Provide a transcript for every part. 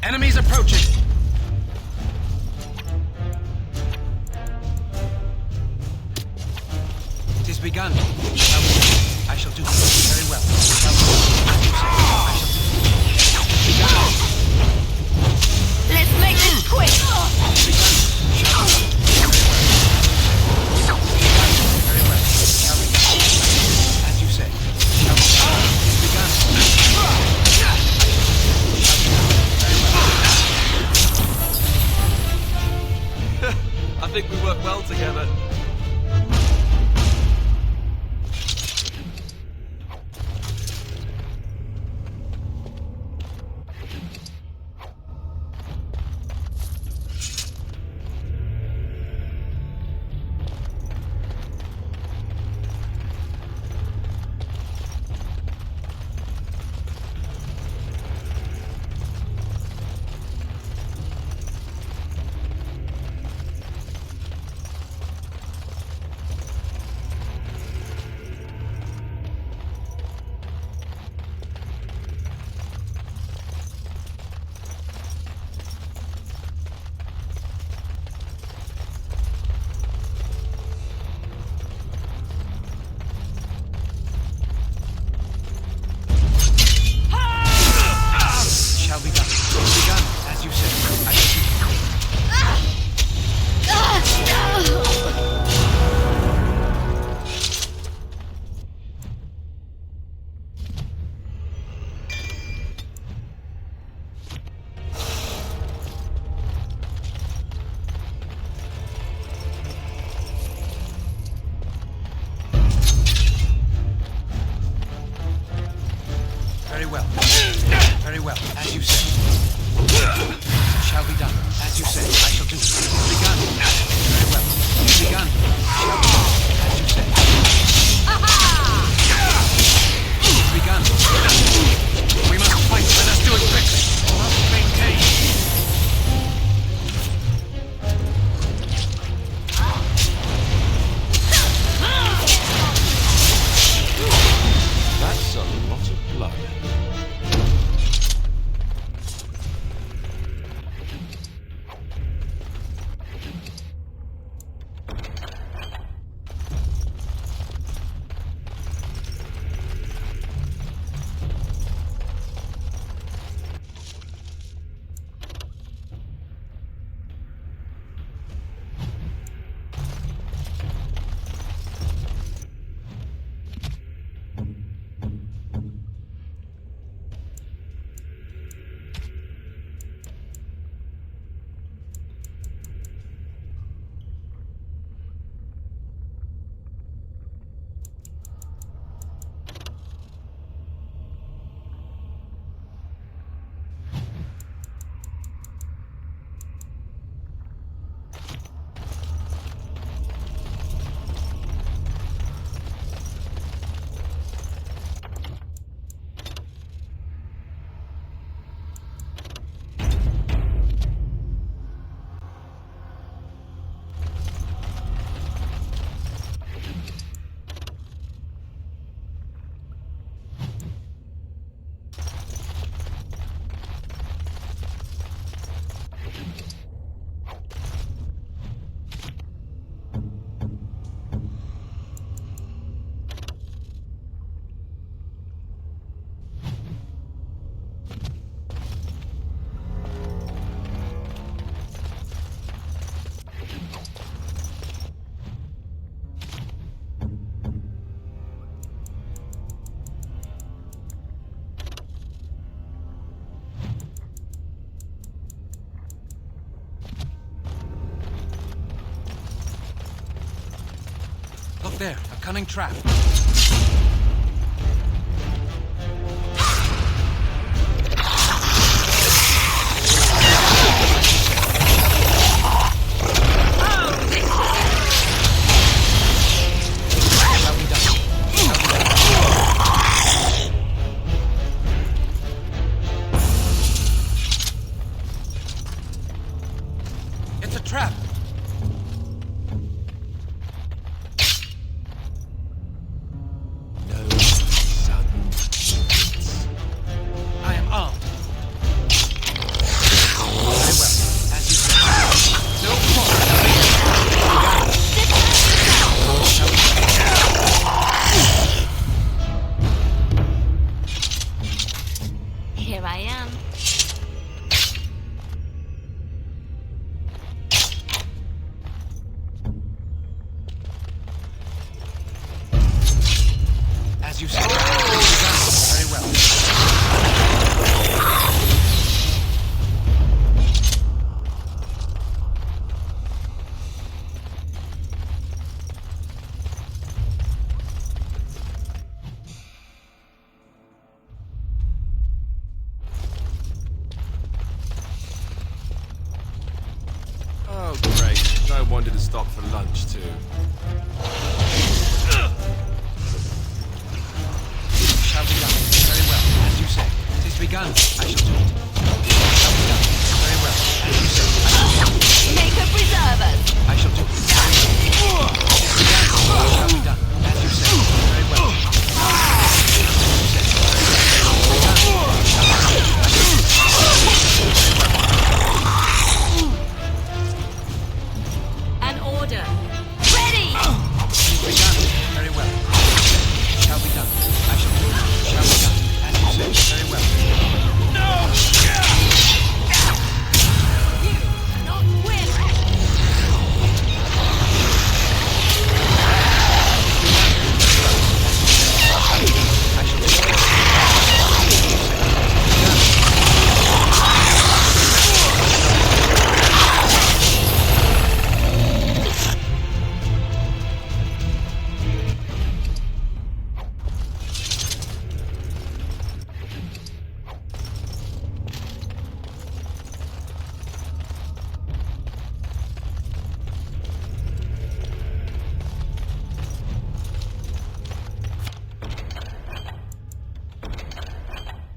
Enemies approaching. It is begun. I shall do very well. As you say, I shall do. Begun. Let's make this quick! Very well. Shall we? As you say. Shall we? Begun. Very well. I think we work well together. Very well. Very well. As you say. Shall be done. As you say. I shall do. Begun. Very well. Begun. Shall be done. As you say. Begun. We must fight. Let us do it quickly. We must maintain. That's a lot of blood. Look there, a cunning trap. It's a trap. As you said. Very well. Oh, great. No wonder to stop for lunch, too. Shall be done. Very well. As you say. It is begun. I shall do it. Shall be done. Very well. As you say. Make a preservers. I shall do it. Very well. It is begun. Shall be done. As you say. Very well. As you say. Very well. An order. Ready! Begun. Very well. Shall be done. I shall do it. Shall be done. As you say. Very well. You cannot win. I shall do it.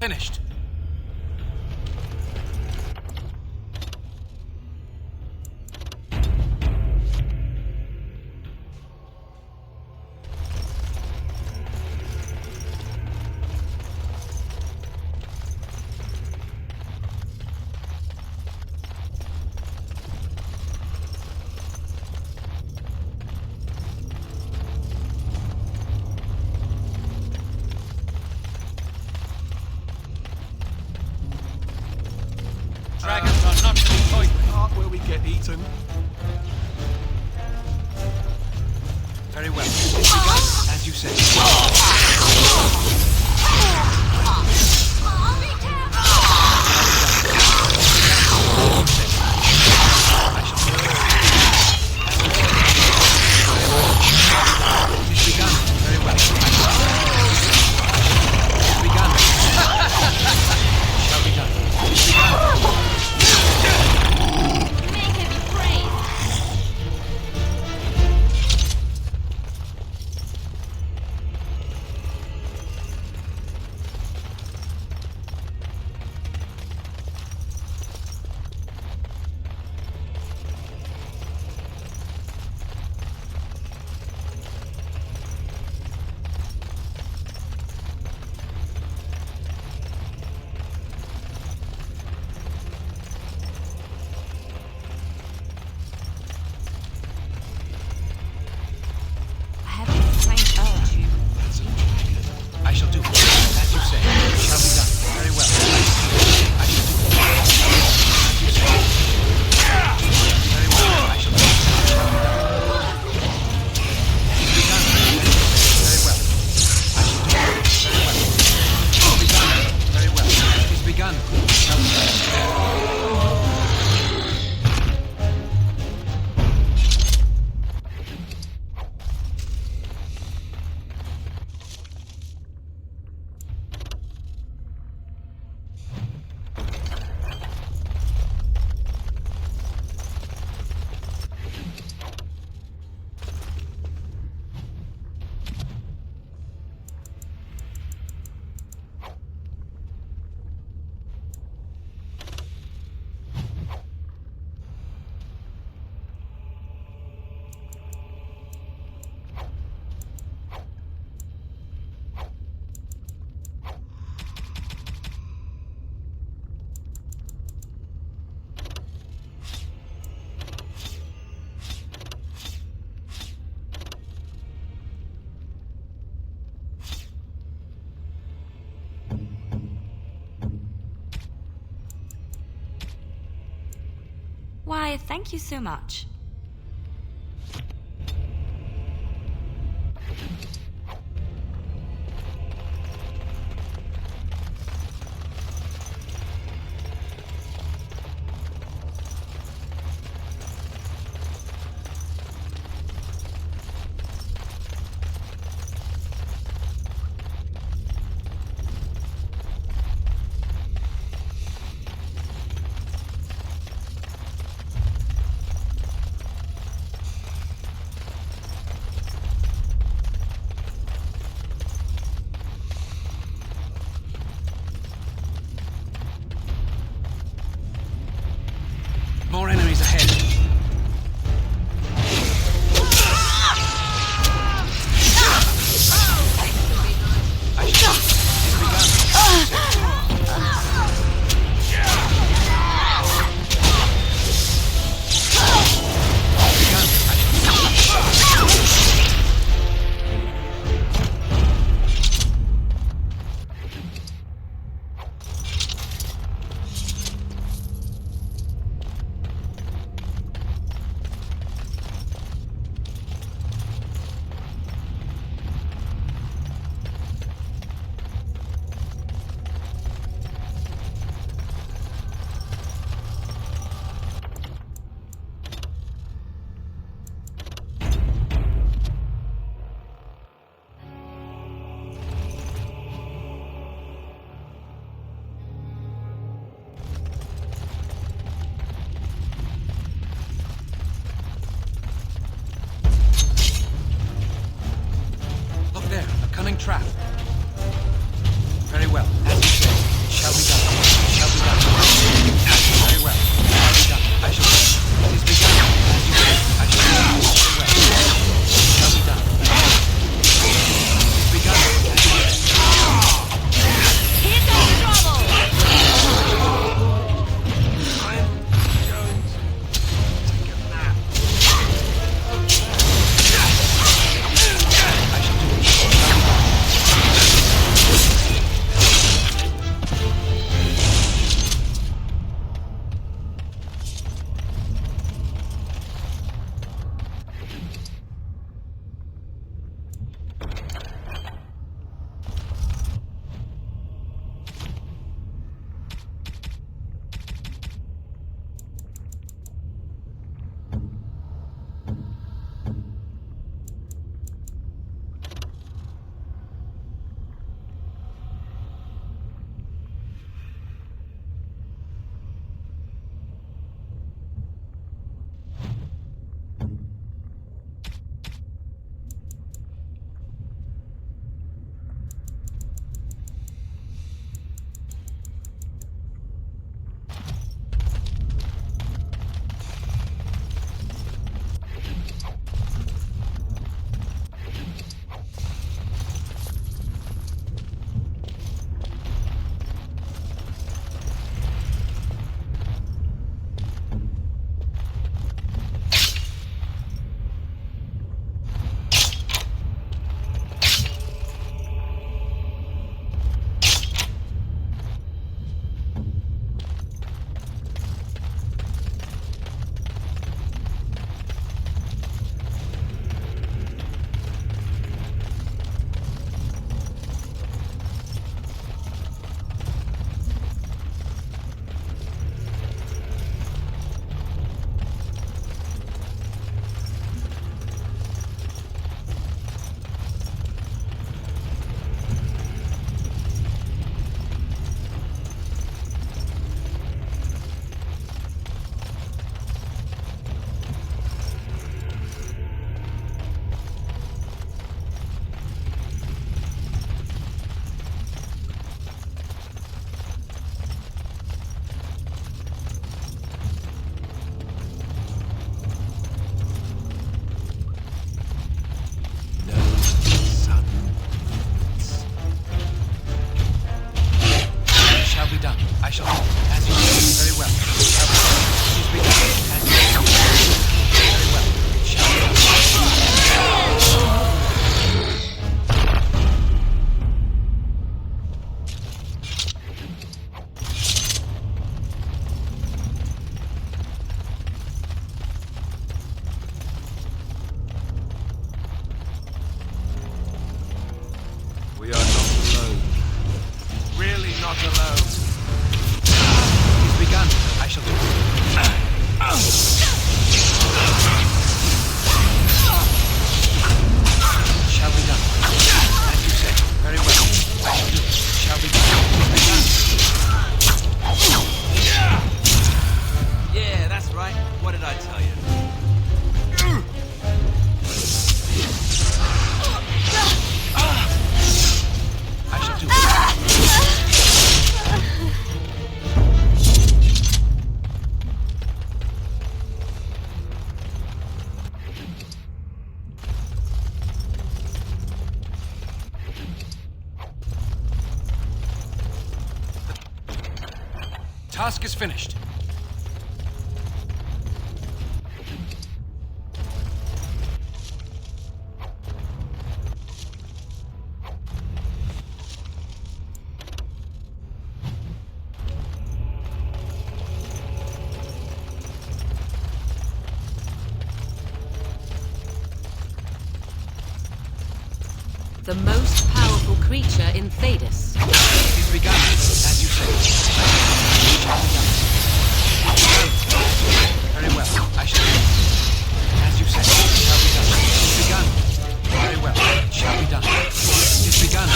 Finished. Dragons are not to be toyed with. Part where we get eaten. Very well. It is begun. As you say. I shall do it. It is begun. Very well. It is begun. Shall be done. It is begun. Make it brave. I have a strange urge. I shall do it. As you say. It shall be done. Very well. I shall do it. As you say. Very well. I shall do it. It shall be done. It is begun. Very well. I shall do it. Very well. It is begun. Very well. It is begun. It shall be done. Why, thank you so much. task is finished. The most powerful creature in Thedas. It is begun, as you say. Very well. I shall do it. As you say, it shall be done. It is begun. Very well. It shall be done. It is begun.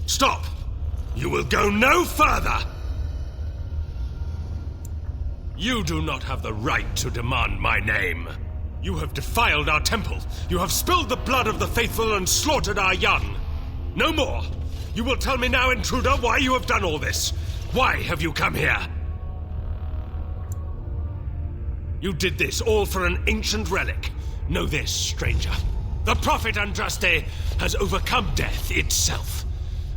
Stop! You will go no further! You do not have the right to demand my name. You have defiled our temple. You have spilled the blood of the faithful and slaughtered our young. No more! You will tell me now, intruder, why you have done all this. Why have you come here? You did this all for an ancient relic. Know this, stranger. The prophet Andraste has overcome death itself,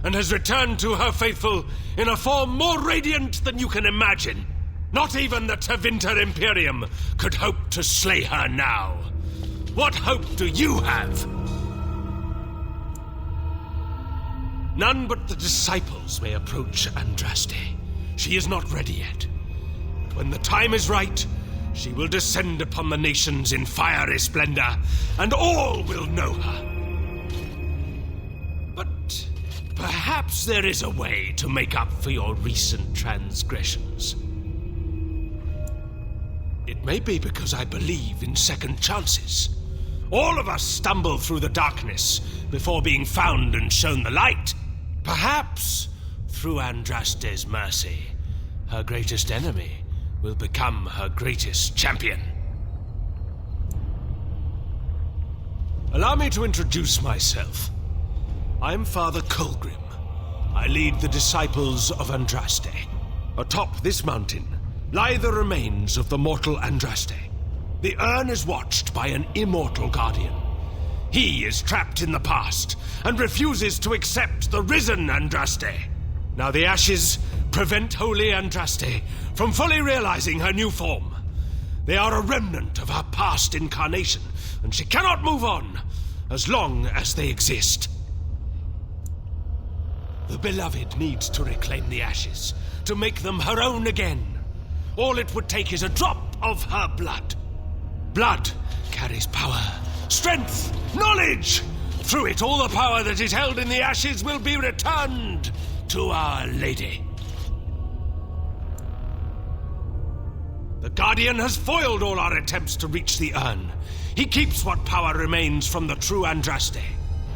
and has returned to her faithful in a form more radiant than you can imagine. Not even the Tevinter Imperium could hope to slay her now. What hope do you have? None but the disciples may approach Andraste. She is not ready yet. But when the time is right, she will descend upon the nations in fiery splendor, and all will know her. But perhaps there is a way to make up for your recent transgressions. It may be because I believe in second chances. All of us stumble through the darkness before being found and shown the light. Perhaps, through Andraste's mercy, her greatest enemy will become her greatest champion. Allow me to introduce myself. I'm Father Colgrim. I lead the disciples of Andraste. Atop this mountain lie the remains of the mortal Andraste. The urn is watched by an immortal guardian. He is trapped in the past and refuses to accept the risen Andraste. Now the ashes prevent Holy Andraste from fully realizing her new form. They are a remnant of her past incarnation, and she cannot move on as long as they exist. The beloved needs to reclaim the ashes, to make them her own again. All it would take is a drop of her blood. Blood carries power, strength, knowledge. Through it, all the power that is held in the ashes will be returned to Our Lady. The Guardian has foiled all our attempts to reach the urn. He keeps what power remains from the true Andraste.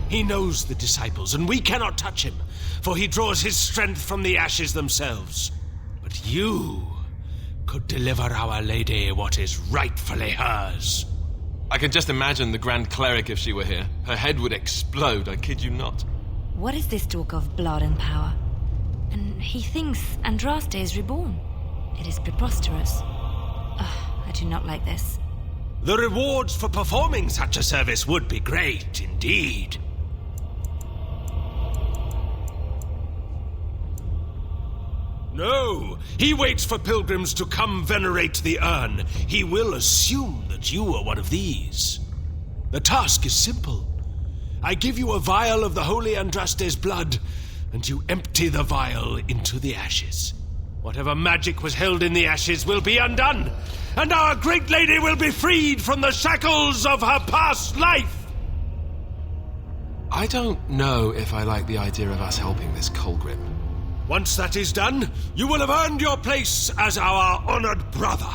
He knows the disciples, and we cannot touch him, for he draws his strength from the ashes themselves. But you could deliver Our Lady what is rightfully hers. I can just imagine the Grand Cleric if she were here. Her head would explode, I kid you not. What is this talk of blood and power? And he thinks Andraste is reborn. It is preposterous. I do not like this. The rewards for performing such a service would be great indeed. No, he waits for pilgrims to come venerate the urn. He will assume that you are one of these. The task is simple. I give you a vial of the Holy Andraste's blood, and you empty the vial into the ashes. Whatever magic was held in the ashes will be undone, and our great lady will be freed from the shackles of her past life! I don't know if I like the idea of us helping this Colgrim. Once that is done, you will have earned your place as our honored brother.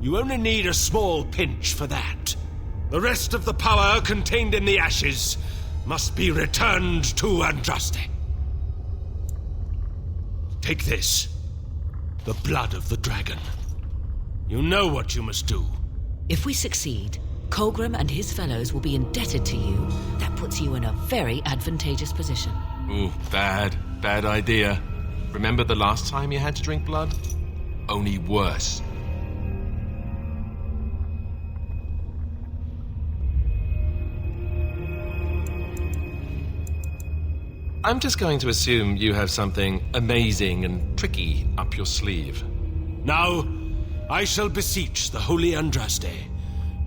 You only need a small pinch for that. The rest of the power contained in the ashes must be returned to Andraste. Take this. The blood of the dragon. You know what you must do. If we succeed, Colgrim and his fellows will be indebted to you. That puts you in a very advantageous position. Ooh, bad idea. Remember the last time you had to drink blood? Only worse. I'm just going to assume you have something amazing and tricky up your sleeve. Now, I shall beseech the Holy Andraste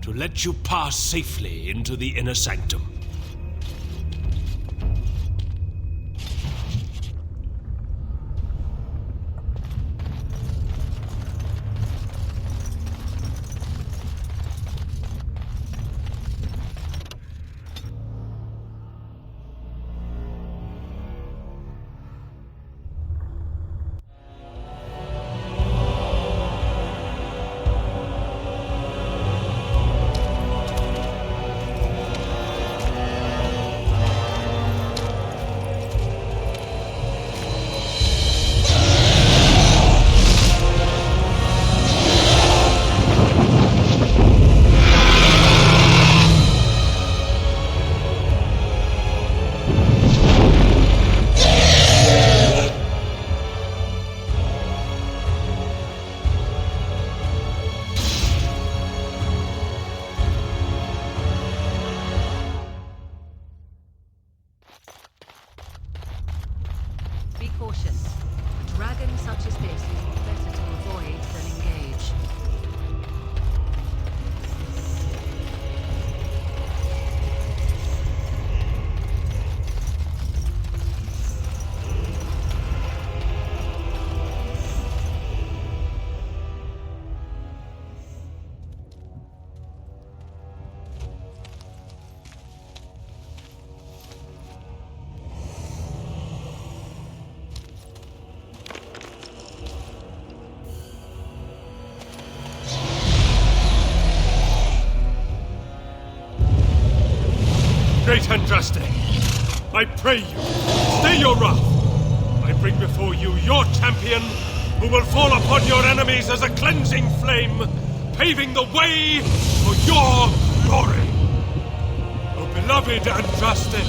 to let you pass safely into the inner sanctum. Be cautious. A dragon such as this is better to avoid than engage. Great Andraste, I pray you, stay your wrath. I bring before you your champion, who will fall upon your enemies as a cleansing flame, paving the way for your glory. O beloved Andraste,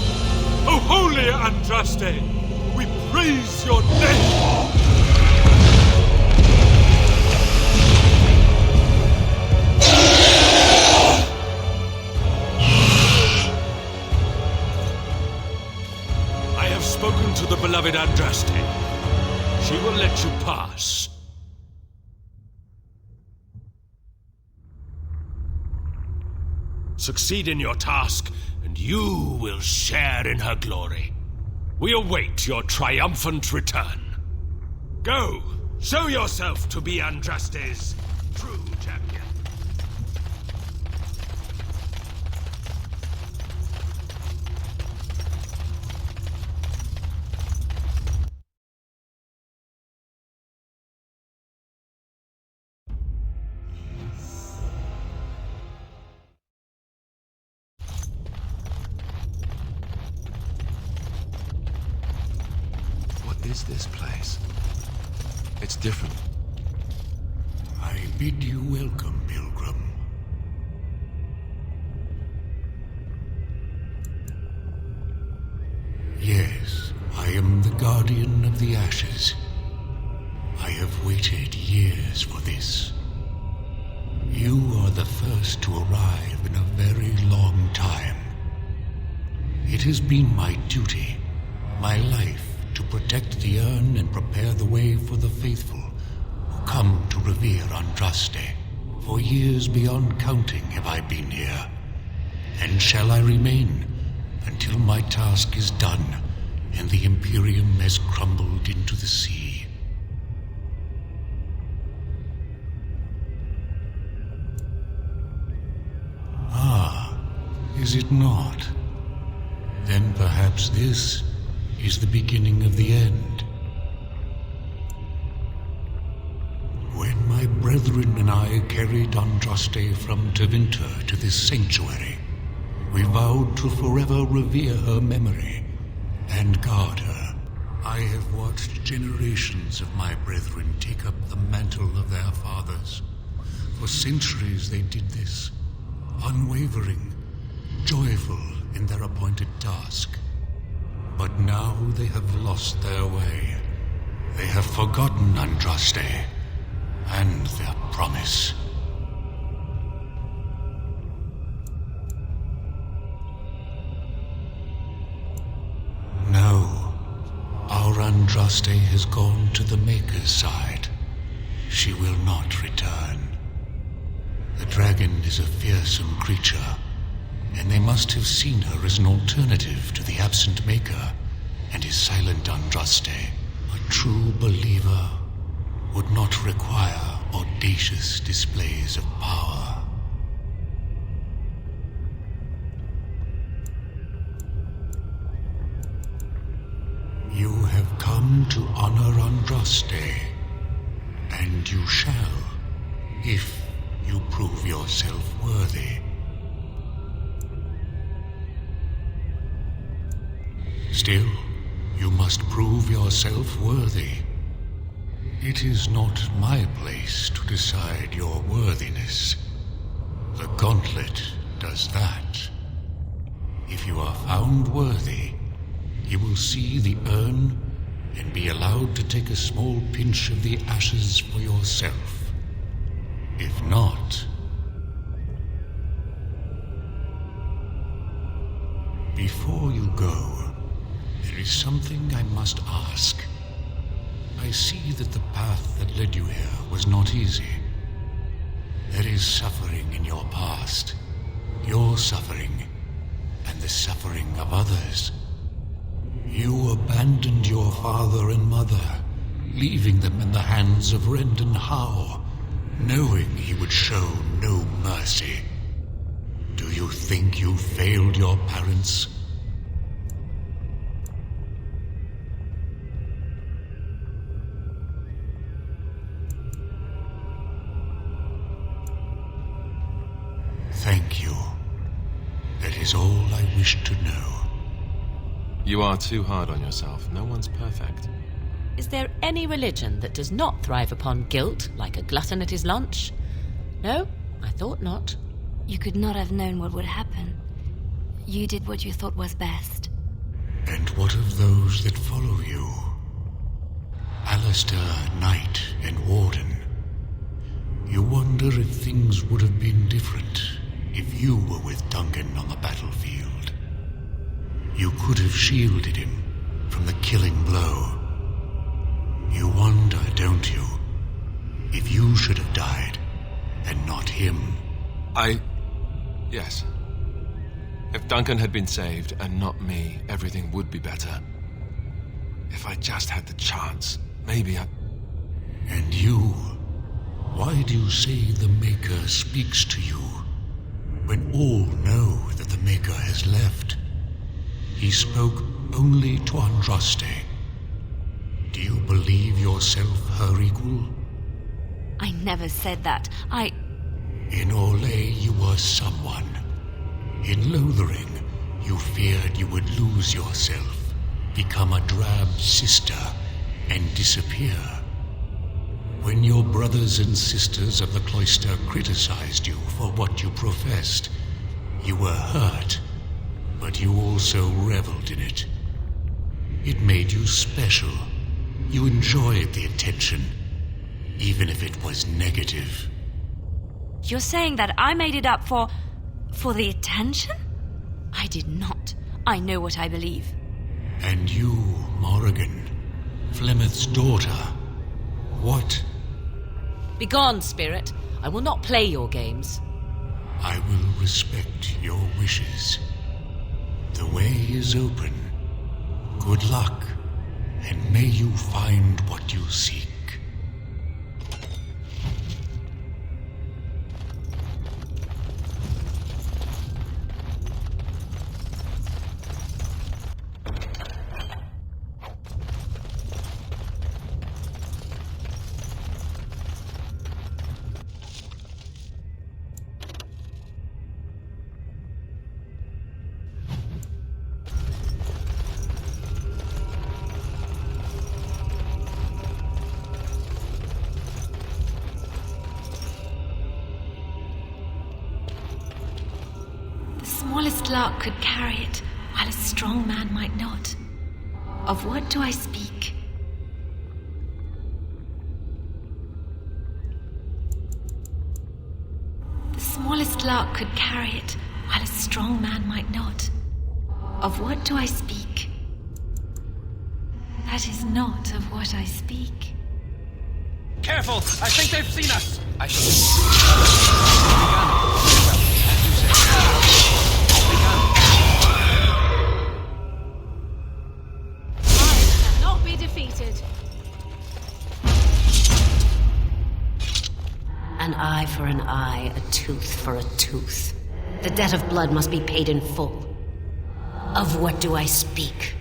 O holy Andraste, we praise your name. Spoken to the beloved Andraste. She will let you pass. Succeed in your task, and you will share in her glory. We await your triumphant return. Go, show yourself to be Andraste's true champion. What is this place? It's different. I bid you welcome, Pilgrim. Yes, I am the Guardian of the Ashes. I have waited years for this. You are the first to arrive in a very long time. It has been my duty, my life, to protect the urn and prepare the way for the faithful who come to revere Andraste. For years beyond counting have I been here, and shall I remain until my task is done and the Imperium has crumbled into the sea. is it not? Then perhaps this is the beginning of the end. When my brethren and I carried Andraste from Tevinter to this sanctuary, we vowed to forever revere her memory and guard her. I have watched generations of my brethren take up the mantle of their fathers. For centuries they did this, unwavering, joyful in their appointed task. But now they have lost their way. They have forgotten Andraste and their promise. No, our Andraste has gone to the Maker's side. She will not return. The dragon is a fearsome creature, and they must have seen her as an alternative to the absent Maker and his silent Andraste. A true believer would not require audacious displays of power. You have come to honor Andraste, and you shall, if you prove yourself worthy. Still, you must prove yourself worthy. It is not my place to decide your worthiness. The gauntlet does that. If you are found worthy, you will see the urn and be allowed to take a small pinch of the ashes for yourself. If not, before you go, there is something I must ask. I see that the path that led you here was not easy. There is suffering in your past, your suffering, and the suffering of others. You abandoned your father and mother, leaving them in the hands of Rendon Howe, knowing he would show no mercy. Do you think you failed your parents? Thank you. That is all I wish to know. You are too hard on yourself. No one's perfect. Is there any religion that does not thrive upon guilt, like a glutton at his lunch? No, I thought not. You could not have known what would happen. You did what you thought was best. And what of those that follow you? Alistair, Knight, and Warden. You wonder if things would have been different if you were with Duncan on the battlefield. You could have shielded him from the killing blow. You wonder, don't you, if you should have died and not him? Yes. If Duncan had been saved and not me, everything would be better. If I just had the chance, maybe I... And you? Why do you say the Maker speaks to you, when all know that the Maker has left? He spoke only to Andraste. Do you believe yourself her equal? I never said that. In Orlais you were someone. In Lothering, you feared you would lose yourself, become a drab sister, and disappear. When your brothers and sisters of the cloister criticized you for what you professed, you were hurt, but you also reveled in it. It made you special. You enjoyed the attention, even if it was negative. You're saying that I made it up for the attention? I did not. I know what I believe. And you, Morrigan, Flemeth's daughter, what? Begone, spirit. I will not play your games. I will respect your wishes. The way is open. Good luck, and may you find what you seek. smallest lark could carry it, while a strong man might not. Of what do I speak? The smallest lark could carry it, while a strong man might not. Of what do I speak? That is not of what I speak. Careful! I think they've seen us! I shall begun. As you say. I cannot be defeated. An eye for an eye, a tooth for a tooth. The debt of blood must be paid in full. Of what do I speak?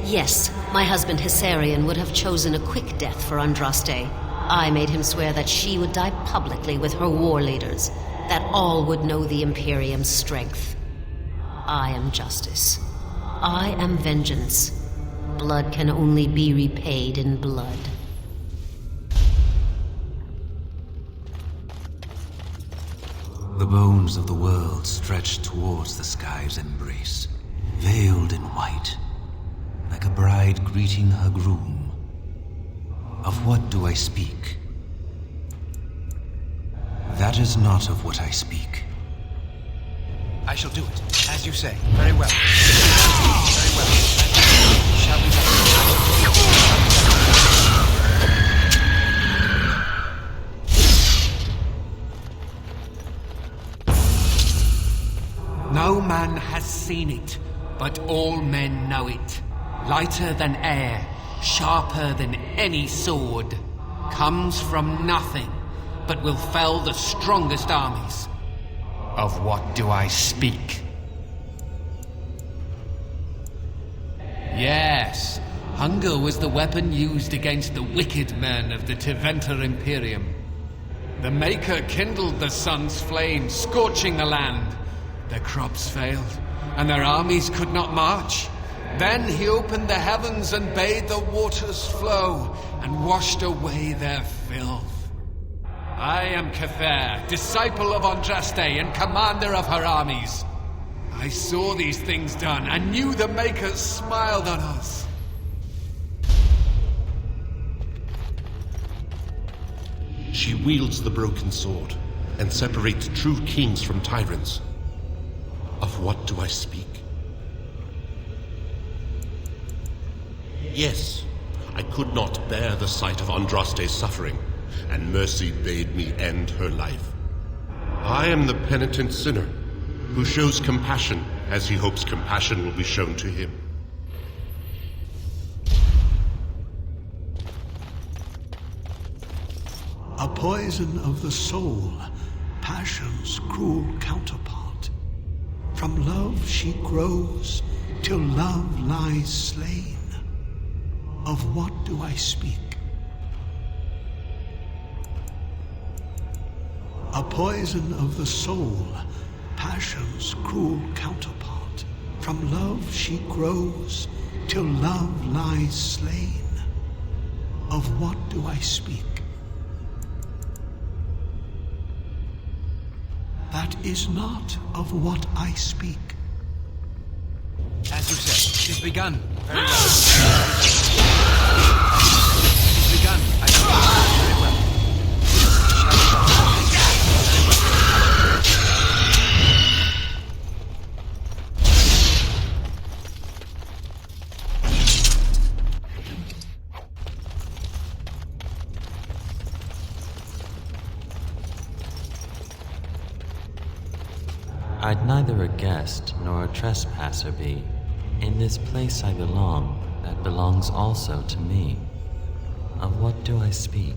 Yes, my husband Hessarian would have chosen a quick death for Andraste. I made him swear that she would die publicly with her war leaders, that all would know the Imperium's strength. I am justice. I am vengeance. Blood can only be repaid in blood. The bones of the world stretched towards the sky's embrace, veiled in white, like a bride greeting her groom. Of what do I speak? That is not of what I speak. I shall do it, as you say. Very well. Very well. Shall we No man has seen it, but all men know it. Lighter than air, sharper than any sword. Comes from nothing, but will fell the strongest armies. Of what do I speak? Yes, hunger was the weapon used against the wicked men of the Tevinter Imperium. The Maker kindled the sun's flame, scorching the land. Their crops failed, and their armies could not march. Then he opened the heavens and bade the waters flow, and washed away their filth. I am Cathair, disciple of Andraste and commander of her armies. I saw these things done, and knew the Makers smiled on us. She wields the broken sword, and separates true kings from tyrants. Of what do I speak? Yes, I could not bear the sight of Andraste's suffering, and mercy bade me end her life. I am the penitent sinner, who shows compassion as he hopes compassion will be shown to him. A poison of the soul, passion's cruel counterpart. From love she grows, till love lies slain. Of what do I speak? A poison of the soul, passion's cruel counterpart. From love she grows, till love lies slain. Of what do I speak? That is not of what I speak. As you said, 'tis begun. Very well. 'Tis begun. I shall do it. Very well. I'd neither a guest nor a trespasser be. In this place I belong, that belongs also to me. Of what do I speak?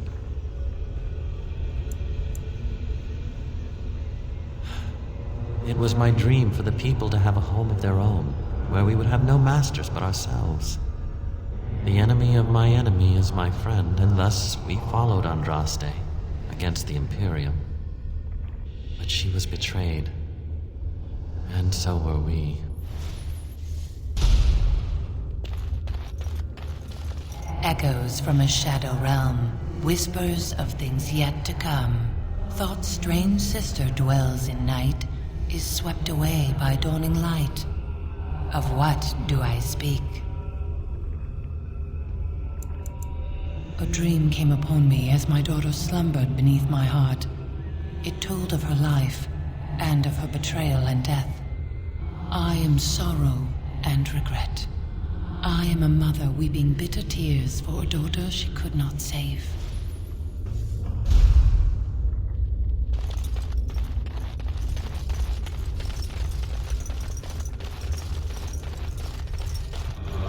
It was my dream for the people to have a home of their own, where we would have no masters but ourselves. The enemy of my enemy is my friend, and thus we followed Andraste against the Imperium. But she was betrayed. And so were we. Echoes from a shadow realm, whispers of things yet to come. Thought's strange sister dwells in night, is swept away by dawning light. Of what do I speak? A dream came upon me as my daughter slumbered beneath my heart. It told of her life, and of her betrayal and death. I am sorrow and regret. I am a mother weeping bitter tears for a daughter she could not save.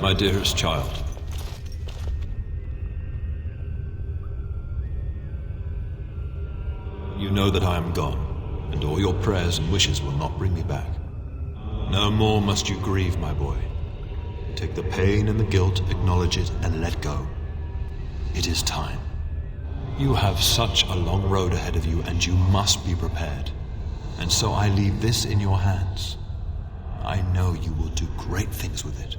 My dearest child, you know that I am gone, and all your prayers and wishes will not bring me back. No more must you grieve, my boy. Take the pain and the guilt, acknowledge it, and let go. It is time. You have such a long road ahead of you, and you must be prepared. And so I leave this in your hands. I know you will do great things with it.